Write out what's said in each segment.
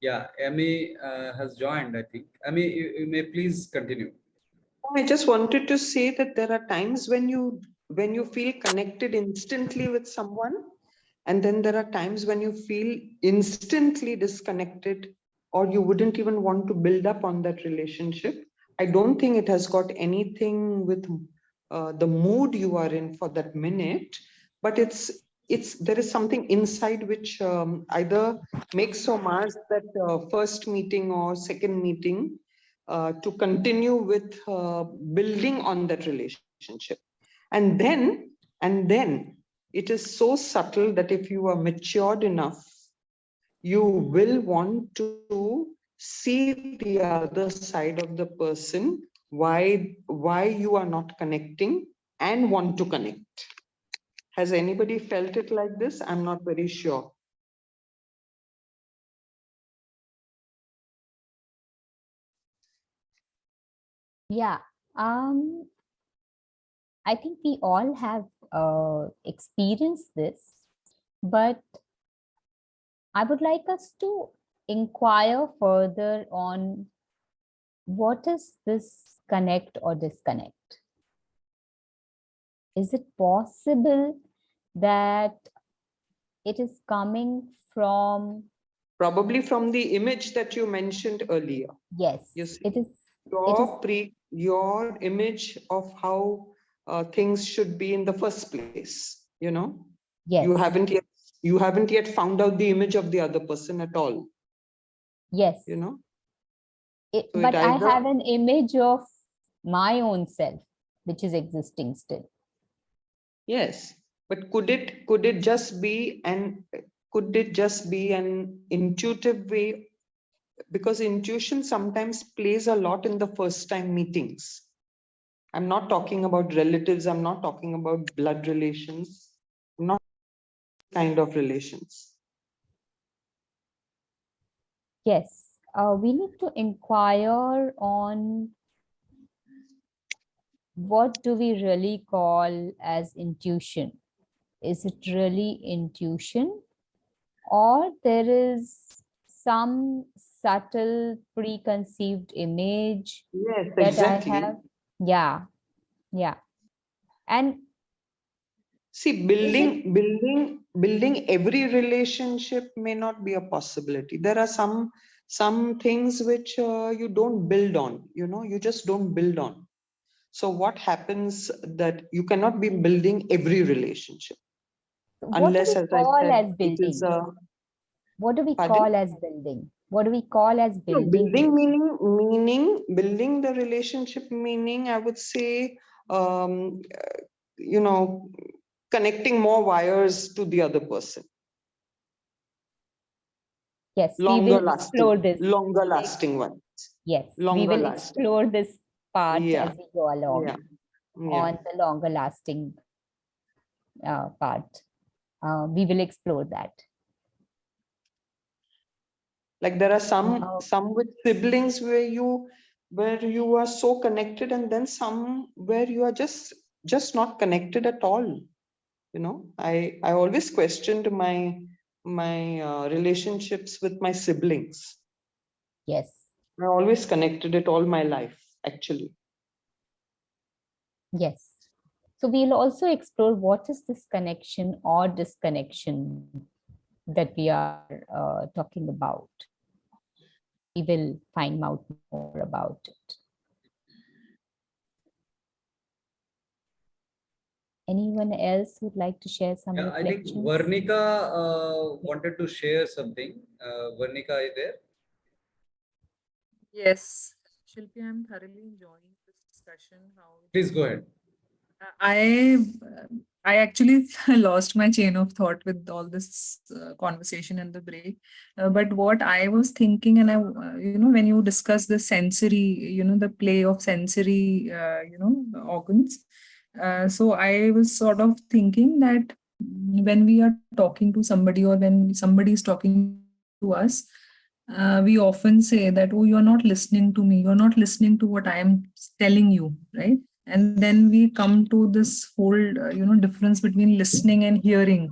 Yeah, Amy has joined, I think. Amy, you may please continue. I just wanted to say that there are times when you feel connected instantly with someone, and then there are times when you feel instantly disconnected, or you wouldn't even want to build up on that relationship. I don't think it has got anything with the mood you are in for that minute, but it's there is something inside which either makes or mars that first meeting or second meeting to continue with building on that relationship. And then it is so subtle that if you are matured enough, you will want to see the other side of the person, why you are not connecting and want to connect. Has anybody felt it like this? I'm not very sure. Yeah. I think we all have experienced this, but I would like us to inquire further on what is this connect or disconnect? Is it possible that it is coming from? Probably from the image that you mentioned earlier. Yes, You see, it is. your image of how things should be in the first place. Yes. You haven't yet found out the image of the other person at all. Yes. But I have an image of my own self, which is existing still. Yes, but could it just be an intuitive way? Because intuition sometimes plays a lot in the first time meetings. I'm not talking about relatives. I'm not talking about blood relations. I'm not kind of relations. Yes, we need to inquire on what do we really call as intuition. Is it really intuition, or there is some subtle preconceived image that exactly. I have? Yeah. And see, building every relationship may not be a possibility. There are some things which you don't build on. You just don't build on. So what happens that you cannot be building every relationship unless, as I said, it is a. What do we call as building? What do we call as building? Building building the relationship meaning, I would say, connecting more wires to the other person. Yes, longer lasting ones. Yes, we will explore this part as we go along on the longer lasting part. We will explore that. Like there are some with siblings where you are so connected, and then some where you are just not connected at all. I always questioned my relationships with my siblings. Yes, I always connected it all my life, actually. Yes. So we'll also explore what is this connection or disconnection that we are talking about. We will find out more about it. Anyone else would like to share some reflections? I think Varnika wanted to share something. Varnika, are you there? Yes, Shilpy, I'm thoroughly enjoying this discussion. Please go ahead. I actually lost my chain of thought with all this conversation in the break. But what I was thinking, and when you discuss the sensory, the play of sensory, organs. So I was sort of thinking that when we are talking to somebody, or when somebody is talking to us, we often say that, oh, you're not listening to me. You're not listening to what I am telling you, right? And then we come to this whole, difference between listening and hearing.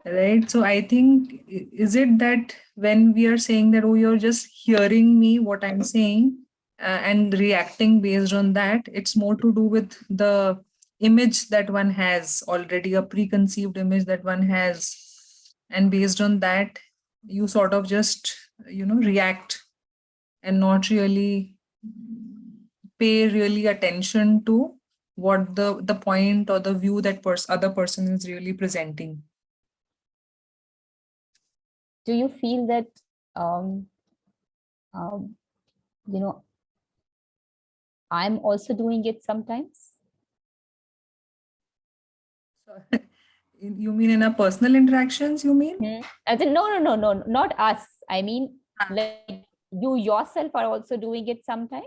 Right. So I think, is it that when we are saying that, oh, you're just hearing me, what I'm saying, and reacting based on that, it's more to do with the image that one has already, a preconceived image that one has. And based on that, you sort of just, react and not really pay really attention to what the point or the view that other person is really presenting. Do you feel that, um, um, you know, I'm also doing it sometimes? So, you mean in a personal interactions, you mean? As in, no, not us. I mean, Ah. like you yourself are also doing it sometimes.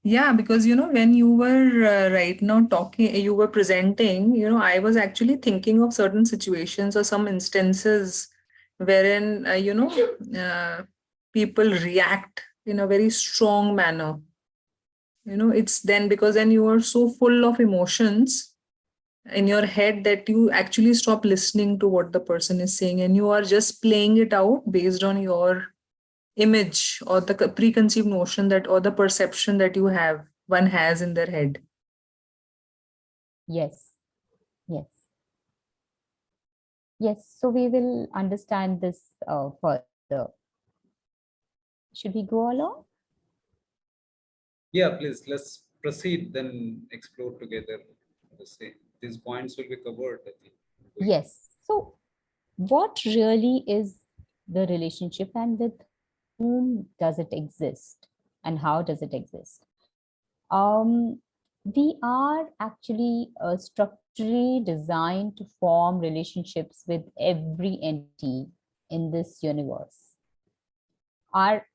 Yeah, because when you were right now talking, you were presenting, I was actually thinking of certain situations or some instances wherein, people react in a very strong manner. It's then because then you are so full of emotions in your head that you actually stop listening to what the person is saying, and you are just playing it out based on your image or the preconceived notion that, or the perception that one has in their head. Yes, yes, yes. So we will understand this further. Should we go along? Yeah, please, let's proceed, then explore together. Let's say these points will be covered, I think. Yes. So what really is the relationship, and with whom does it exist, and how does it exist? We are actually structurally designed to form relationships with every entity in this universe. Our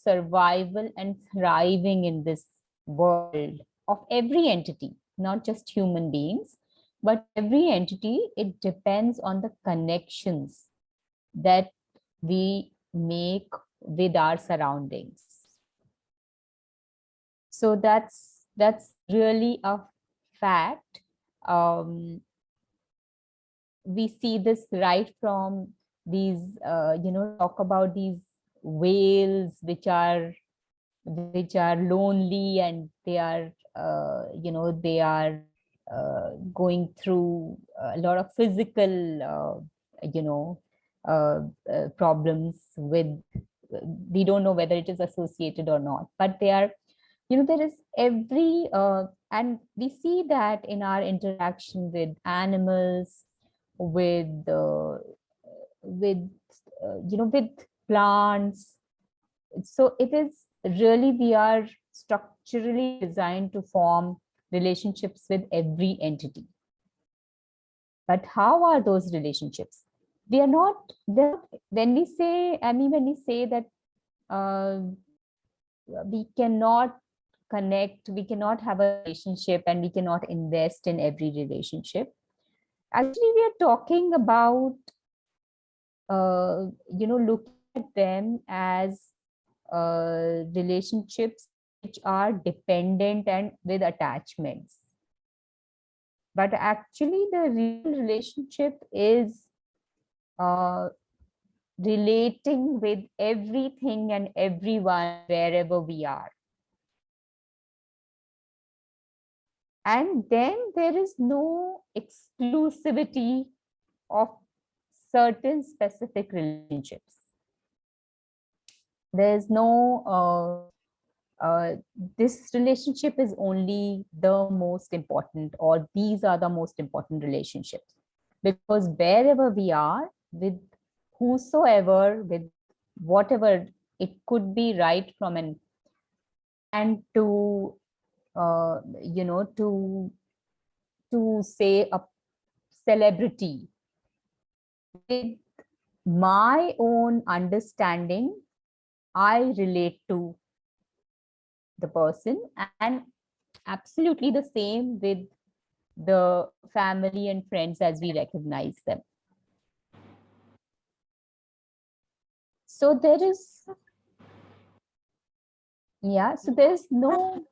survival and thriving in this world of every entity, not just human beings, but every entity, it depends on the connections that we make with our surroundings. So that's really a fact. We see this right from these talk about these whales which are lonely, and they are they are going through a lot of physical problems with, we don't know whether it is associated or not, but they are, there is every and we see that in our interaction with animals, with with with plants. So it is really, we are structurally designed to form relationships with every entity. But how are those relationships? We are not there. When we say, when we say that uh, we cannot connect, we cannot have a relationship, and we cannot invest in every relationship, actually we are talking about looking at them as relationships which are dependent and with attachments. But actually the real relationship is uh, relating with everything and everyone wherever we are. And then there is no exclusivity of certain specific relationships. There's no this relationship is only the most important, or these are the most important relationships. Because wherever we are, with whosoever, with whatever, it could be right from an and to to say a celebrity. With my own understanding, I relate to the person, and absolutely the same with the family and friends as we recognize them. So there is, yeah, so there's no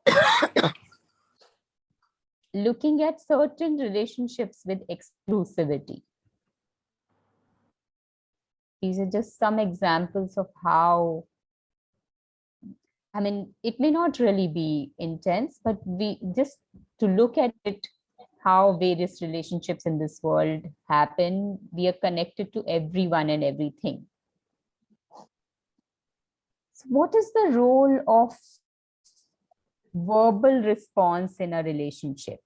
looking at certain relationships with exclusivity. These are just some examples of how, I mean, it may not really be intense, but we just to look at it, how various relationships in this world happen. We are connected to everyone and everything. So what is the role of verbal response in a relationship?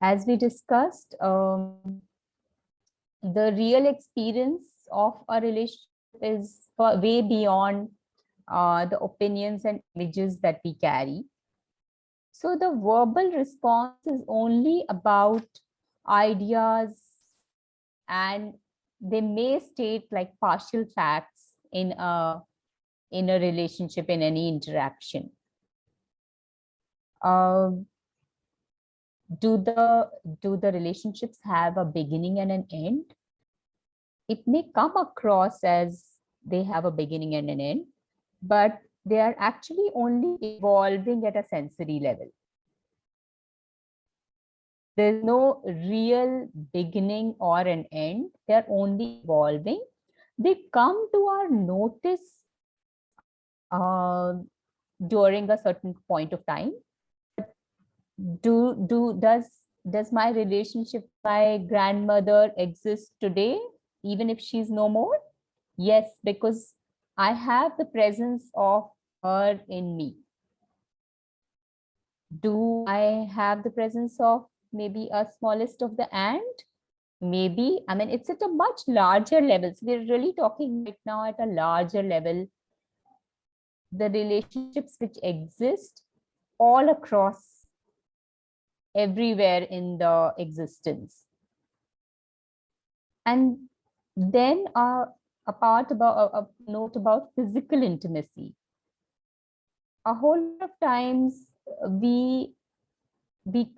As we discussed, the real experience of a relationship is way beyond the opinions and images that we carry. So the verbal response is only about ideas, and they may state like partial facts in a relationship, in any interaction. Do the relationships have a beginning and an end? It may come across as they have a beginning and an end, but they are actually only evolving at a sensory level. There's no real beginning or an end. They're only evolving. They come to our notice during a certain point of time. Does my relationship with my grandmother exist today, even if she's no more? Yes, because I have the presence of her in me. Do I have the presence of maybe a smallest of the ant? Maybe. I mean, it's at a much larger level. So we're really talking right now at a larger level. The relationships which exist all across everywhere in the existence. And then a note about physical intimacy. A whole lot of times we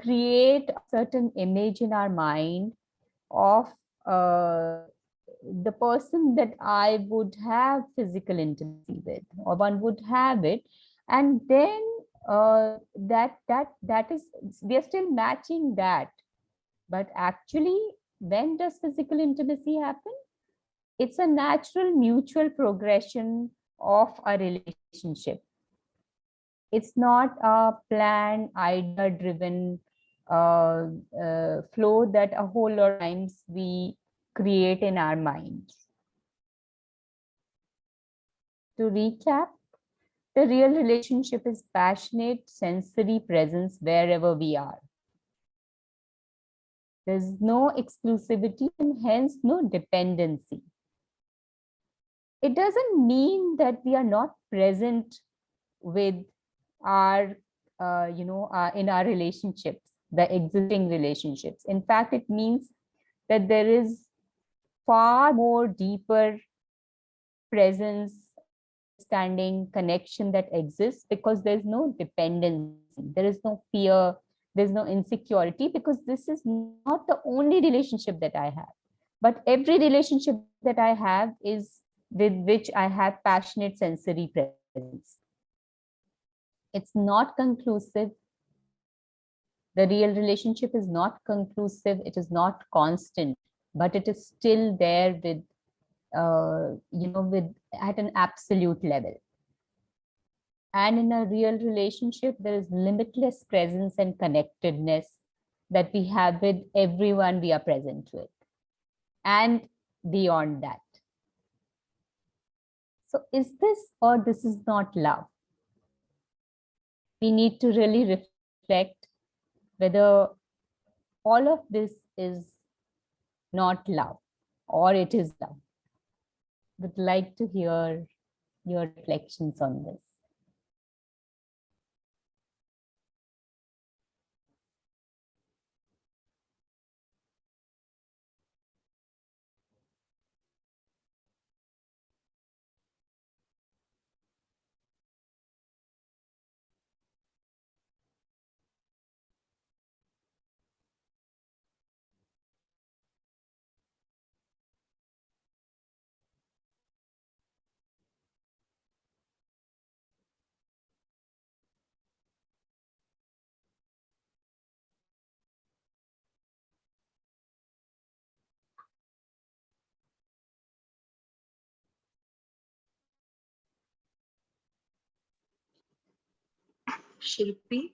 create a certain image in our mind of the person that I would have physical intimacy with, or one would have it, and then that is, we are still matching that. But actually, when does physical intimacy happen? It's a natural mutual progression of a relationship. It's not a planned, idea-driven flow that a whole lot of times we create in our minds. To recap, the real relationship is passionate sensory presence wherever we are. There's no exclusivity and hence no dependency. It doesn't mean that we are not present with our, in our relationships, the existing relationships. In fact, it means that there is far more deeper presence, understanding, connection that exists, because there's no dependency, there is no fear, there's no insecurity, because this is not the only relationship that I have. But every relationship that I have is with which I have passionate sensory presence. It's not conclusive. The real relationship is not conclusive. It is not constant, but it is still there with, at an absolute level. And in a real relationship, there is limitless presence and connectedness that we have with everyone we are present with, and beyond that. So is this, or this is not love? We need to really reflect whether all of this is not love or it is love. Would like to hear your reflections on this. Shilpy,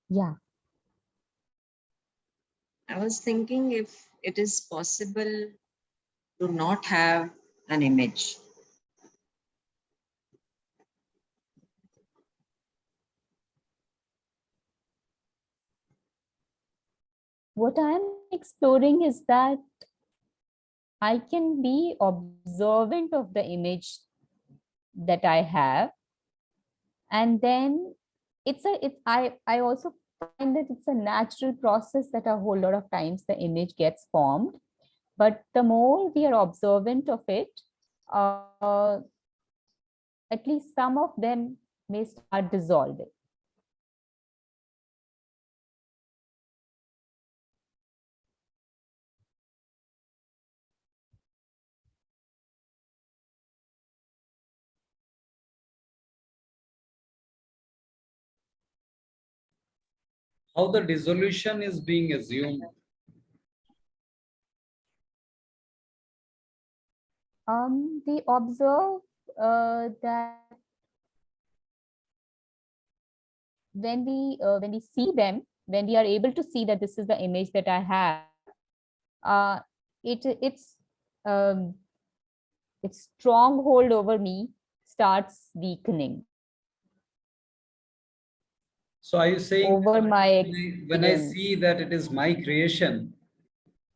Yeah. I was thinking if it is possible to not have an image. What I'm exploring is that I can be observant of the image that I have, and then I also find that it's a natural process that a whole lot of times the image gets formed, but the more we are observant of it, at least some of them may start dissolving. How the dissolution is being assumed. We observe that when we see them, when we are able to see that this is the image that I have, uh, um, its stronghold over me starts weakening So are you saying over that my when I experience. see that it is my creation,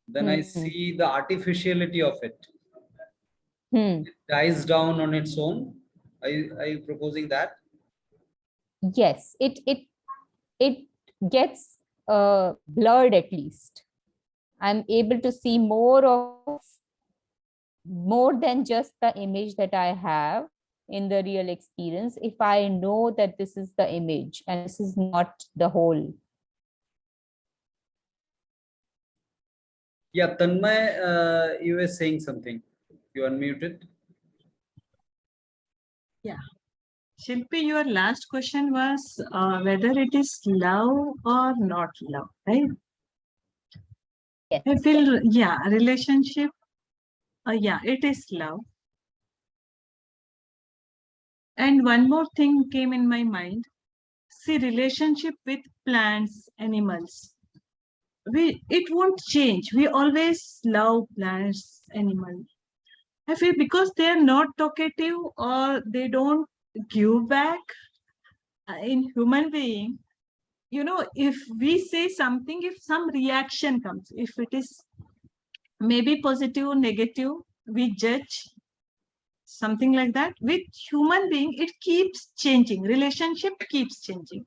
then I Hmm. see the artificiality of it. Hmm. It dies down on its own. Are you proposing that? Yes, it gets blurred. At least I'm able to see more than just the image that I have in the real experience, if I know that this is the image and this is not the whole. Yeah, Tanmay, you were saying something. You unmuted. Yeah. Shilpi, your last question was whether it is love or not love, right? Yes. I feel, yeah, relationship, yeah, it is love. And one more thing came in my mind. See, relationship with plants, animals. It won't change. We always love plants, animals. I feel because they are not talkative or they don't give back in human being, if we say something, if some reaction comes, if it is maybe positive or negative, we judge something like that. With human being, it keeps changing. Relationship keeps changing.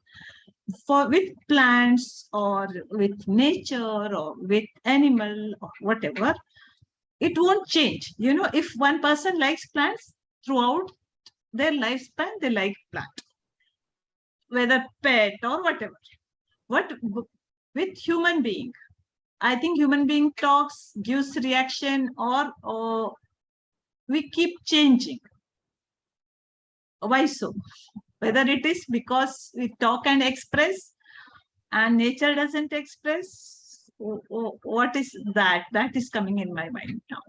For with plants or with nature or with animal or whatever, it won't change. If one person likes plants throughout their lifespan, they like plant, whether pet or whatever. What with human being, I think human being talks, gives reaction, or we keep changing. Why so? Whether it is because we talk and express and nature doesn't express, what is that? That is coming in my mind now.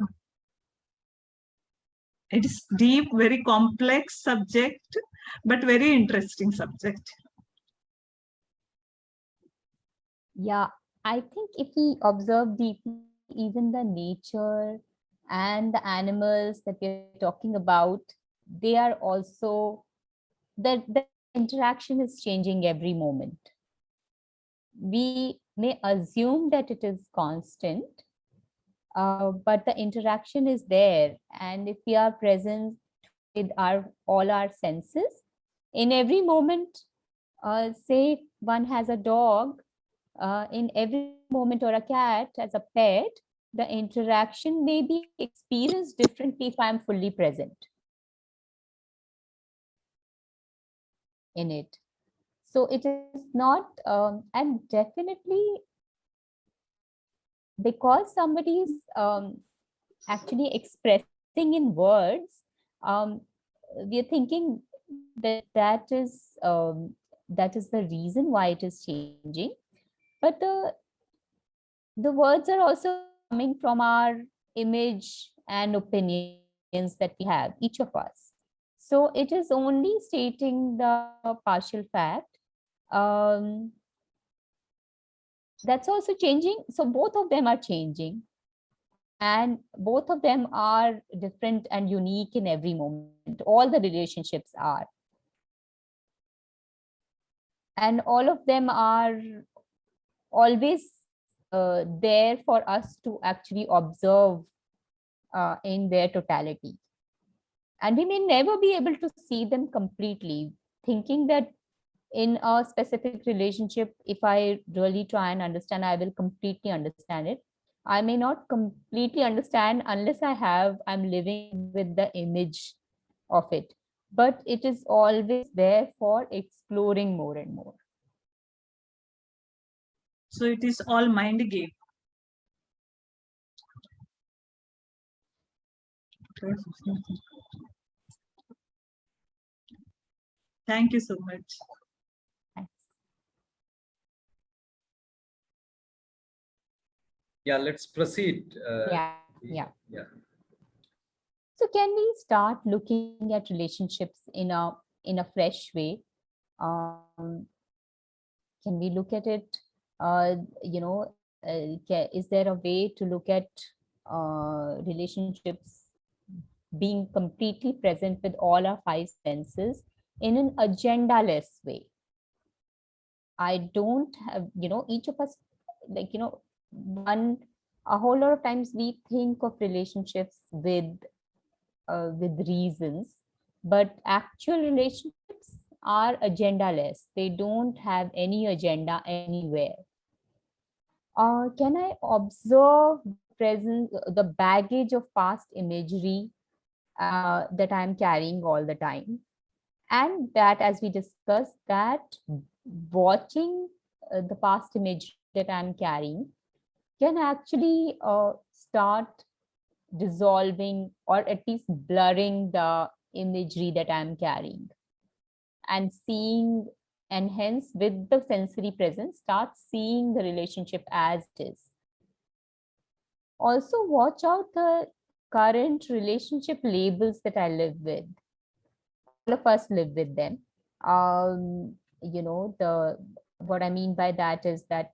It is deep, very complex subject, but very interesting subject. Yeah, I think if we observe deeply, even the nature and the animals that we're talking about, they are also, the interaction is changing every moment. We may assume that it is constant, but the interaction is there. And if we are present with all our senses, in every moment, say one has a dog, in every moment, or a cat as a pet, the interaction may be experienced differently if I'm fully present in it. So it is not, and definitely because somebody is actually expressing in words, um, we are thinking that that is the reason why it is changing. But the words are also coming from our image and opinions that we have, each of us. So it is only stating the partial fact, That's also changing. So both of them are changing, and both of them are different and unique in every moment. All the relationships are, and all of them are always there for us to actually observe in their totality. And we may never be able to see them completely, thinking that in a specific relationship, if I really try and understand, I will completely understand it. I may not completely understand unless I'm living with the image of it. But it is always there for exploring more and more. So it is all mind game. Thank you so much. Thanks. Yeah, let's proceed. Yeah. Yeah. So can we start looking at relationships in a fresh way? Can we look at it? You know, is there a way to look at relationships being completely present with all our five senses in an agenda-less way? I don't have, each of us, like, a whole lot of times we think of relationships with reasons, but actual relationships are agenda-less. They don't have any agenda anywhere. Can I observe the baggage of past imagery that I'm carrying all the time? And that, as we discussed, that watching the past image that I'm carrying can actually start dissolving or at least blurring the imagery that I'm carrying, and seeing, and hence with the sensory presence, start seeing the relationship as it is. Also watch out the current relationship labels that I live with. All of us live with them. The what I mean by that is that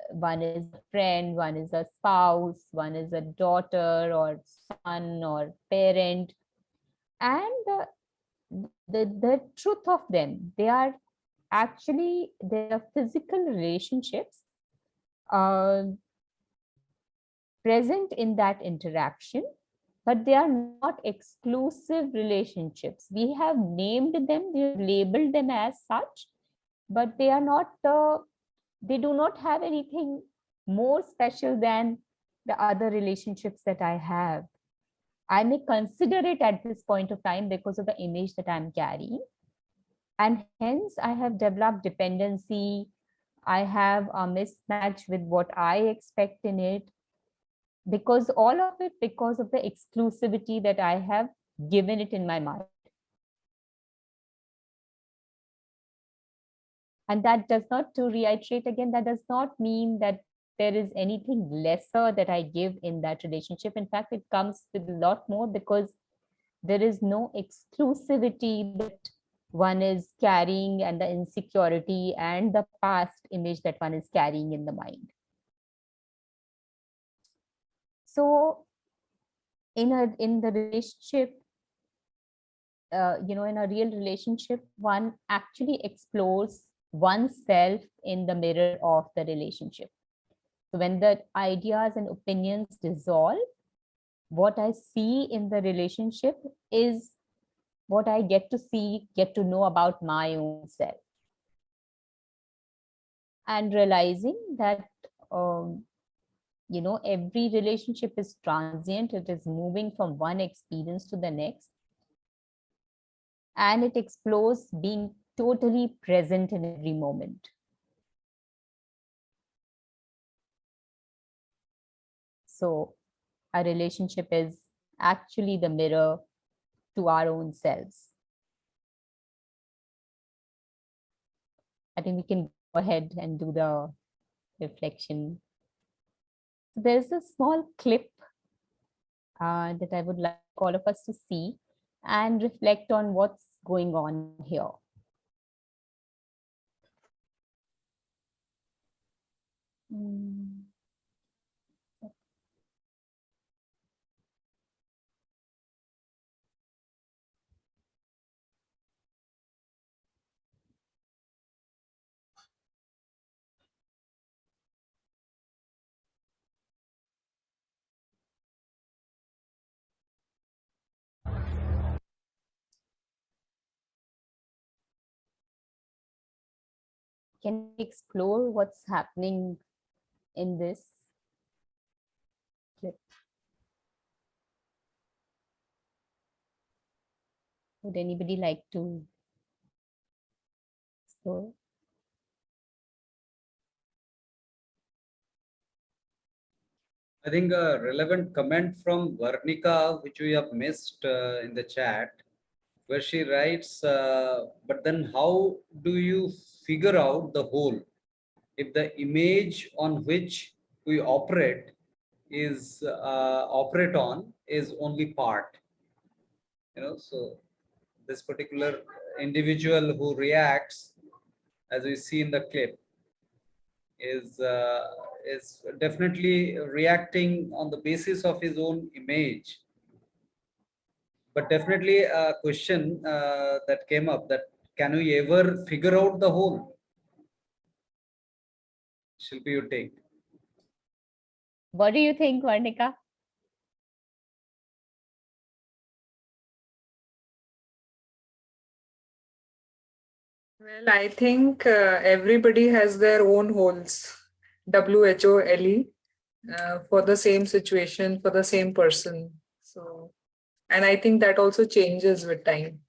one is a friend, one is a spouse, one is a daughter or son or parent, and the truth of them, they are actually, they are physical relationships present in that interaction, but they are not exclusive relationships. We have named them, we have labeled them as such, but they are not, they do not have anything more special than the other relationships that I have. I may consider it at this point of time because of the image that I'm carrying. And hence I have developed dependency. I have a mismatch with what I expect in it, because all of it, because of the exclusivity that I have given it in my mind. And that does not, to reiterate again, that does not mean that there is anything lesser that I give in that relationship. In fact, it comes with a lot more, because there is no exclusivity that one is carrying, and the insecurity and the past image that one is carrying in the mind. So in the relationship, in a real relationship, one actually explores oneself in the mirror of the relationship. So when the ideas and opinions dissolve, what I see in the relationship is what I get to see, get to know about my own self. And realizing that, every relationship is transient, it is moving from one experience to the next. And it explores being totally present in every moment. So a relationship is actually the mirror to our own selves. I think we can go ahead and do the reflection. So there's a small clip that I would like all of us to see and reflect on what's going on here. Mm. Can we explore what's happening in this clip? Would anybody like to explore? I think a relevant comment from Varnika, which we have missed in the chat, where she writes, but then how do you figure out the whole if the image on which we operate is only part? So this particular individual who reacts, as we see in the clip, is definitely reacting on the basis of his own image. But definitely a question that came up, that can we ever figure out the whole? Shilpi, you take. What do you think, Varnika? Well, I think everybody has their own holes, WHOLE, for the same situation, for the same person. So, and I think that also changes with time.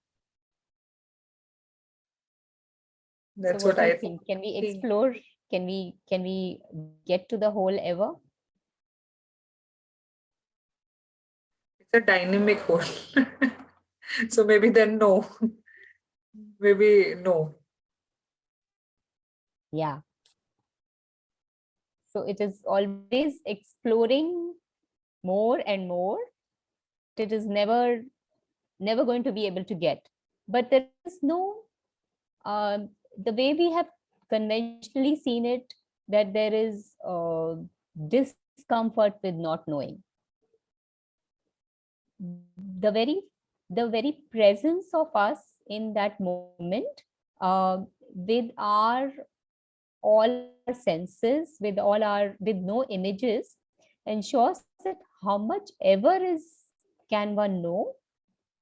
That's So what do you I think? Can we think. explore? Can we get to the whole ever? It's a dynamic hole. So maybe then no. Maybe no. Yeah. So it is always exploring more and more. It is never going to be able to get. But there is no, the way we have conventionally seen it, that there is discomfort with not knowing. The very presence of us in that moment, with our all our senses, with no images, ensures that how much ever can one know,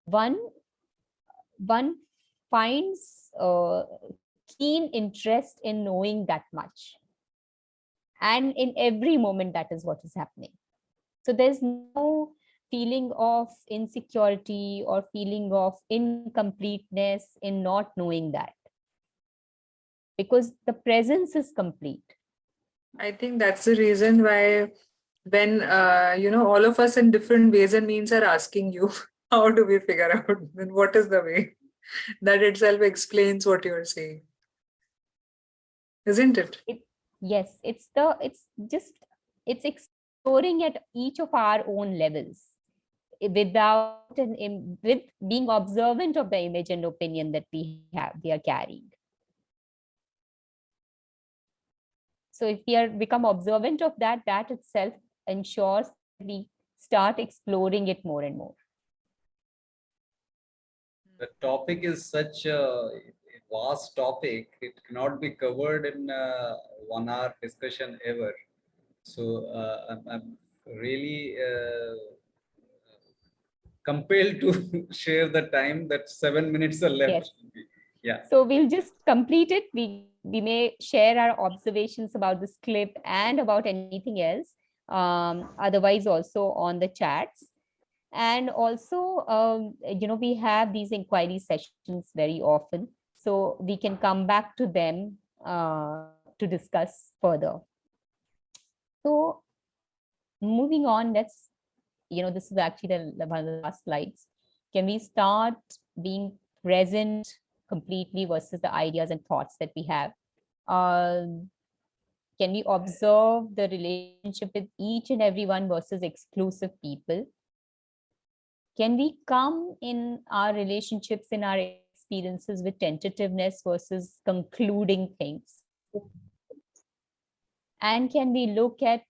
one finds keen interest in knowing that much, and in every moment that is what is happening. So there's no feeling of insecurity or feeling of incompleteness in not knowing that, because the presence is complete. I think that's the reason why when all of us in different ways and means are asking you, how do we figure out, then what is the way? That itself explains what you're saying, isn't it? Yes, it's exploring at each of our own levels, with being observant of the image and opinion that we are carrying. So if we become observant of that itself ensures we start exploring it more and more. The topic is such a vast topic, it cannot be covered in 1 hour discussion ever. So I'm really compelled to share the time, that 7 minutes are left. Yes. Yeah. So we'll just complete it. We may share our observations about this clip and about anything else, otherwise also on the chats. And also, we have these inquiry sessions very often, so we can come back to them to discuss further. So moving on, this is actually one of the last slides. Can we start being present completely versus the ideas and thoughts that we have? Can we observe the relationship with each and everyone versus exclusive people? Can we come in our relationships, in our experiences, with tentativeness versus concluding things? And can we look at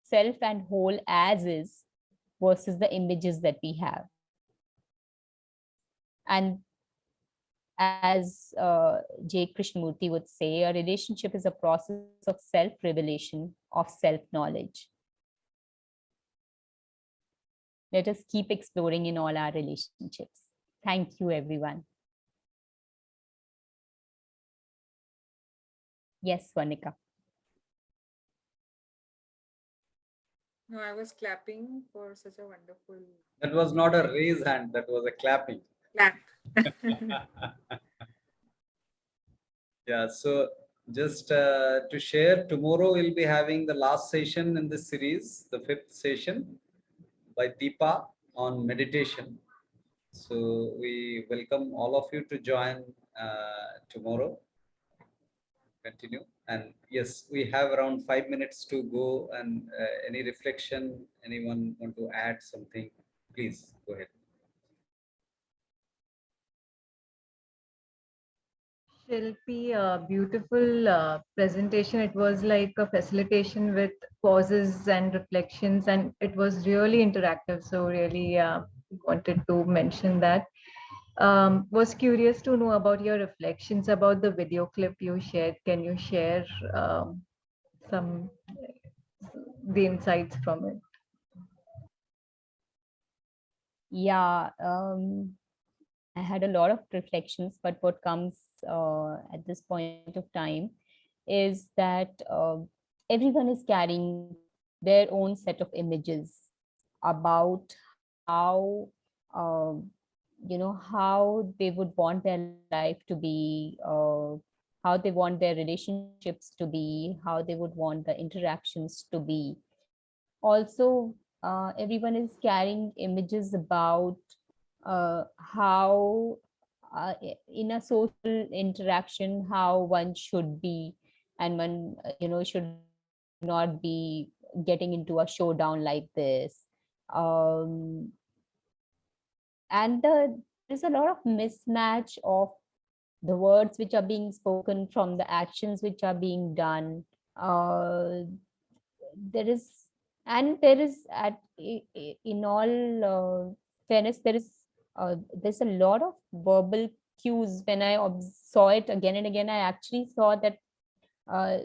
self and whole as is versus the images that we have? And as J. Krishnamurti would say, a relationship is a process of self-revelation, of self-knowledge. Let us keep exploring in all our relationships. Thank you, everyone. Yes, Swanika. No, I was clapping for such a wonderful That was not a raise hand, that was a clapping. clap. Yeah, so just to share, tomorrow we'll be having the last session in this series, the 5th session by Deepa on meditation. So we welcome all of you to join tomorrow. Continue. And yes, we have around 5 minutes to go. And any reflection, anyone want to add something, please go ahead. Shilpy, beautiful presentation. It was like a facilitation with pauses and reflections, and it was really interactive. So really wanted to mention that. Was curious to know about your reflections about the video clip you shared. Can you share some the insights from it? Yeah, I had a lot of reflections, but what comes at this point of time is that everyone is carrying their own set of images about how how they would want their life to be, how they want their relationships to be, how they would want the interactions to be. Also, everyone is carrying images about how in a social interaction how one should be, and one should not be getting into a showdown like this. And there's a lot of mismatch of the words which are being spoken from the actions which are being done. There is, and there is in all fairness, there's a lot of verbal cues. When I saw it again and again, I actually saw that uh,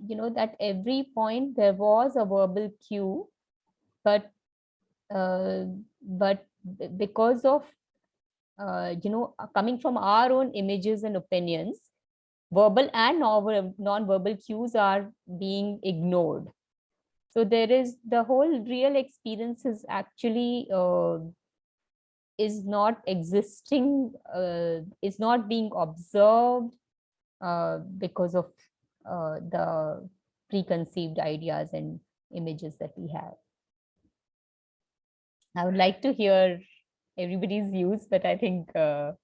that every point there was a verbal cue, but uh, but because of coming from our own images and opinions, verbal and non-verbal cues are being ignored. So there is the whole real experience is actually is not existing, is not being observed because of the preconceived ideas and images that we have. I would like to hear everybody's views, but I think, do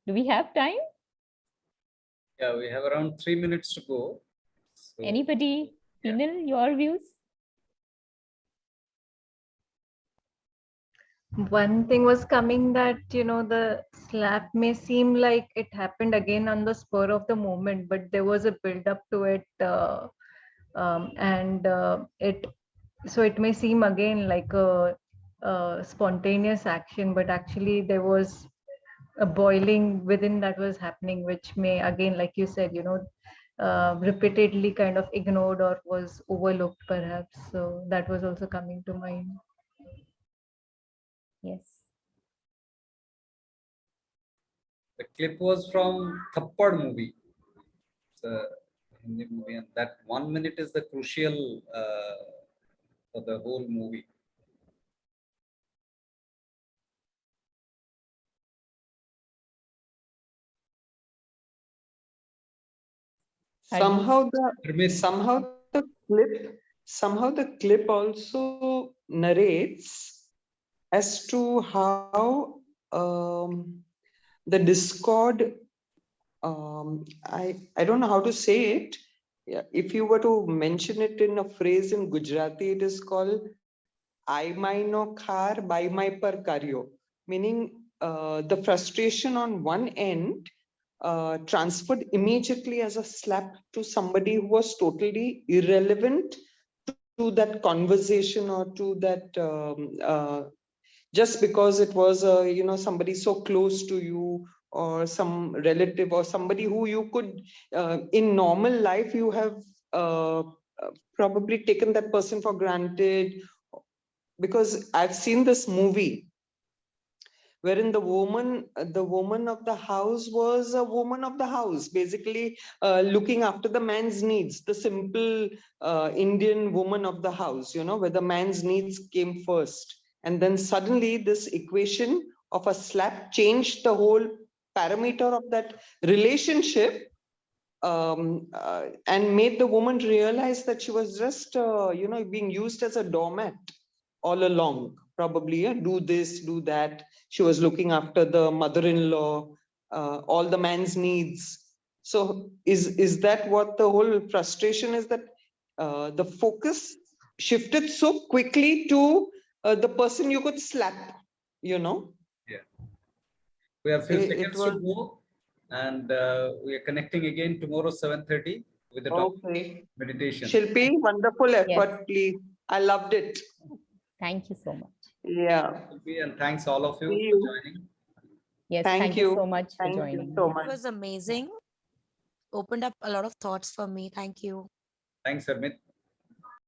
we have time? Yeah, we have around 3 minutes to go. So, Anybody, yeah. Hinal, your views? One thing was coming that, the slap may seem like it happened again on the spur of the moment, but there was a build up to it. And it may seem again like a spontaneous action, but actually there was a boiling within that was happening, which may again, like you said, repeatedly kind of ignored or was overlooked perhaps. So that was also coming to mind. Yes. The clip was from Thappad movie. It's a Hindi movie, and that 1 minute is the crucial for the whole movie. Somehow Harmeet. the clip also narrates as to how the discord, I don't know how to say it. Yeah, if you were to mention it in a phrase in Gujarati, it is called I maino khar by my par karyo, meaning the frustration on one end transferred immediately as a slap to somebody who was totally irrelevant to that conversation or to that just because it was somebody so close to you or some relative or somebody who you could in normal life you have probably taken that person for granted, because I've seen this movie wherein the woman of the house was a woman of the house, basically looking after the man's needs, the simple Indian woman of the house, where the man's needs came first. And then suddenly this equation of a slap changed the whole parameter of that relationship, and made the woman realize that she was just, being used as a doormat all along. Probably, do this, do that. She was looking after the mother-in-law, all the man's needs. So is that what the whole frustration is, that the focus shifted so quickly to the person you could slap, Yeah. We have few It seconds to was go, and we are connecting again tomorrow 7:30 with the topic okay. meditation. Shilpi, wonderful effort, please. I loved it. Thank you so much. Yeah. And thanks all of you See for you. joining. Yes, Thank thank you so you. much for Thank you joining. so It much. was amazing. Opened up a lot of thoughts for me. Thank you. Thanks, Harmit.